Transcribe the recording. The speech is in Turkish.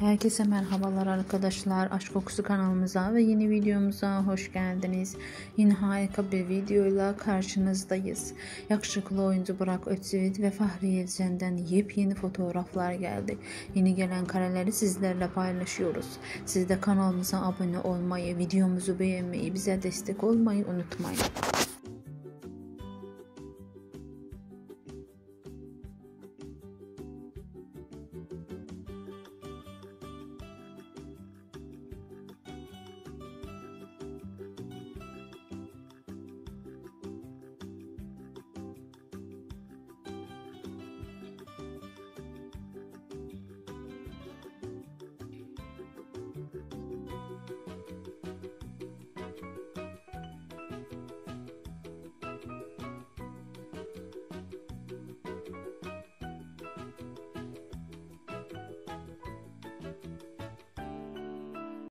Herkese merhabalar arkadaşlar. Aşk Kokusu kanalımıza ve yeni videomuza hoş geldiniz. Yine harika bir videoyla karşınızdayız. Yakışıklı oyuncu Burak Özçivit ve Fahriye Evcen'den yepyeni fotoğraflar geldi. Yeni gelen kareleri sizlerle paylaşıyoruz. Siz de kanalımıza abone olmayı, videomuzu beğenmeyi, bize destek olmayı unutmayın.